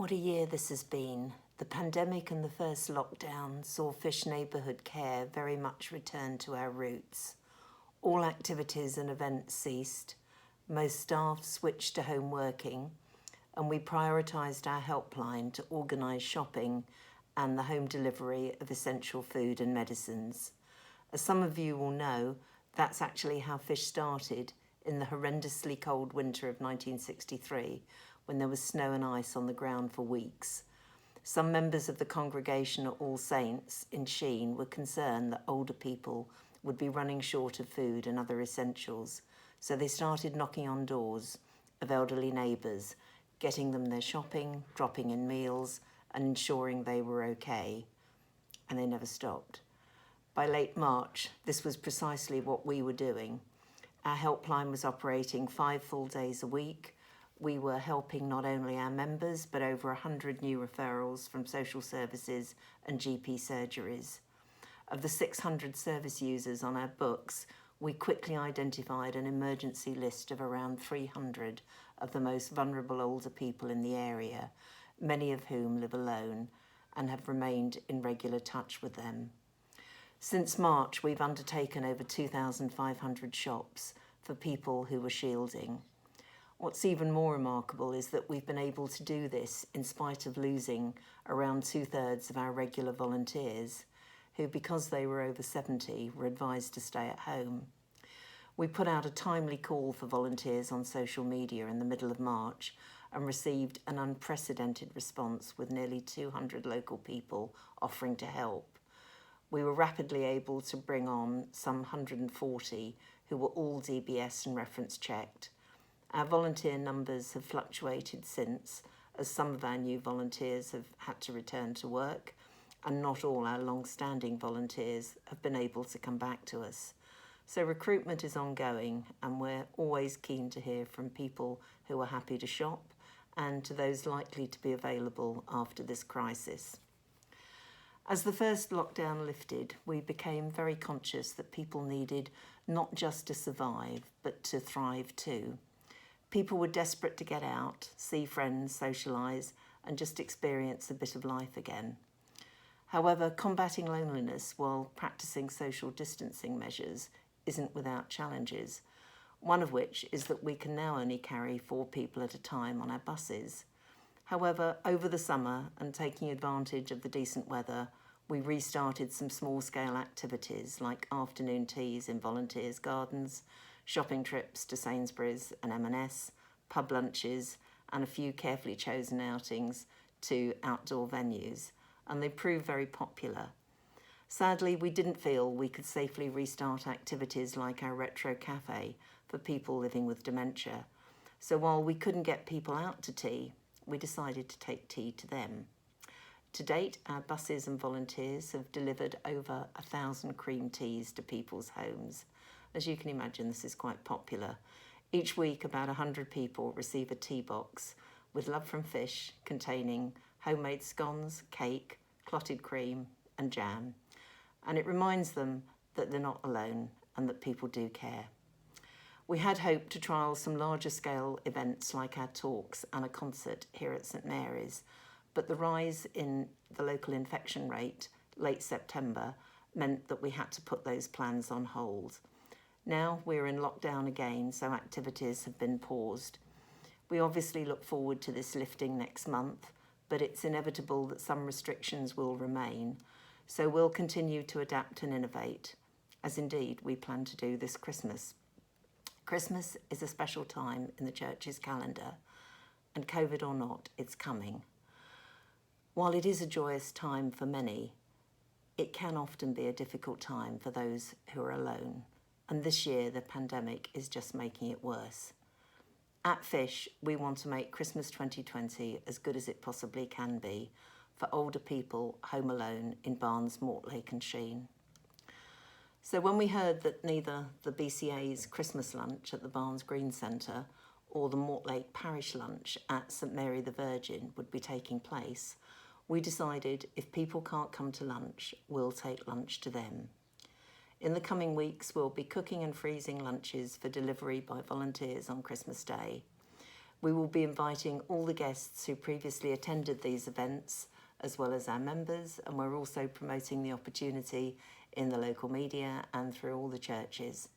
What a year this has been. The pandemic and the first lockdown saw fish neighbourhood care very much return to our roots. All activities and events ceased, most staff switched to home working, and we prioritised our helpline to organise shopping and the home delivery of essential food and medicines. As some of you will know, that's actually how fish started in the horrendously cold winter of 1963, when there was snow and ice on the ground for weeks. Some members of the congregation at All Saints in Sheen were concerned that older people would be running short of food and other essentials, so they started knocking on doors of elderly neighbours, getting them their shopping, dropping in meals, and ensuring they were okay. And they never stopped. By late March, this was precisely what we were doing. Our helpline was operating 5 full days a week. We were helping not only our members, but over 100 new referrals from social services and GP surgeries. Of the 600 service users on our books, we quickly identified an emergency list of around 300 of the most vulnerable older people in the area, many of whom live alone and have remained in regular touch with them. Since March, we've undertaken over 2,500 shops for people who were shielding. What's even more remarkable is that we've been able to do this in spite of losing around 2/3 of our regular volunteers, who, because they were over 70, were advised to stay at home. We put out a timely call for volunteers on social media in the middle of March and received an unprecedented response with nearly 200 local people offering to help. We were rapidly able to bring on some 140 who were all DBS and reference checked. Our volunteer numbers have fluctuated since, as some of our new volunteers have had to return to work, and not all our long-standing volunteers have been able to come back to us. So recruitment is ongoing, and we're always keen to hear from people who are happy to shop and to those likely to be available after this crisis. As the first lockdown lifted, we became very conscious that people needed not just to survive, but to thrive too. People were desperate to get out, see friends, socialise, and just experience a bit of life again. However, combating loneliness while practising social distancing measures isn't without challenges, one of which is that we can now only carry 4 people at a time on our buses. However, over the summer, and taking advantage of the decent weather, we restarted some small-scale activities like afternoon teas in volunteers' gardens, shopping trips to Sainsbury's and M&S, pub lunches, and a few carefully chosen outings to outdoor venues, and they proved very popular. Sadly, we didn't feel we could safely restart activities like our retro cafe for people living with dementia. So while we couldn't get people out to tea, we decided to take tea to them. To date, our buses and volunteers have delivered over 1,000 cream teas to people's homes. As you can imagine, this is quite popular. Each week, about 100 people receive a tea box with love from fish containing homemade scones, cake, clotted cream and jam. And it reminds them that they're not alone and that people do care. We had hoped to trial some larger scale events like our talks and a concert here at St Mary's, but the rise in the local infection rate late September meant that we had to put those plans on hold. Now we're in lockdown again, so activities have been paused. We obviously look forward to this lifting next month, but it's inevitable that some restrictions will remain, so we'll continue to adapt and innovate, as indeed we plan to do this Christmas. Christmas is a special time in the church's calendar, and COVID or not, it's coming. While it is a joyous time for many, it can often be a difficult time for those who are alone. And this year, the pandemic is just making it worse. At Fish, we want to make Christmas 2020 as good as it possibly can be for older people home alone in Barnes, Mortlake and Sheen. So when we heard that neither the BCA's Christmas lunch at the Barnes Green Centre or the Mortlake Parish lunch at St Mary the Virgin would be taking place, we decided if people can't come to lunch, we'll take lunch to them. In the coming weeks, we'll be cooking and freezing lunches for delivery by volunteers on Christmas Day. We will be inviting all the guests who previously attended these events, as well as our members, and we're also promoting the opportunity in the local media and through all the churches.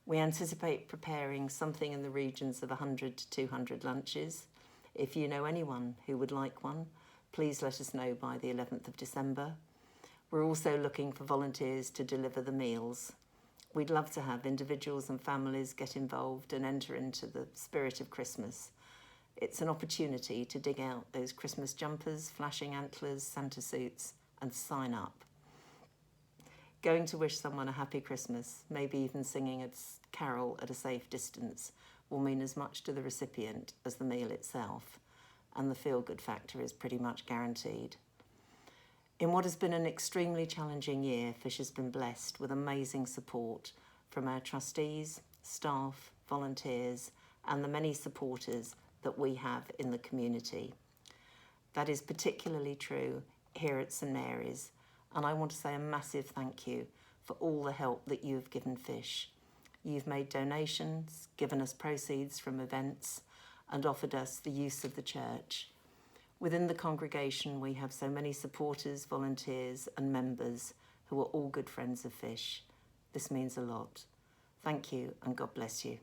We anticipate preparing something in the regions of 100 to 200 lunches. If you know anyone who would like one, please let us know by the 11th of December. We're also looking for volunteers to deliver the meals. We'd love to have individuals and families get involved and enter into the spirit of Christmas. It's an opportunity to dig out those Christmas jumpers, flashing antlers, Santa suits, and sign up. Going to wish someone a happy Christmas, maybe even singing a carol at a safe distance, will mean as much to the recipient as the meal itself, and the feel-good factor is pretty much guaranteed. In what has been an extremely challenging year, Fish has been blessed with amazing support from our trustees, staff, volunteers, and the many supporters that we have in the community. That is particularly true here at St Mary's, and I want to say a massive thank you for all the help that you've given Fish. You've made donations, given us proceeds from events, and offered us the use of the church. Within the congregation, we have so many supporters, volunteers, and members who are all good friends of Fish. This means a lot. Thank you, and God bless you.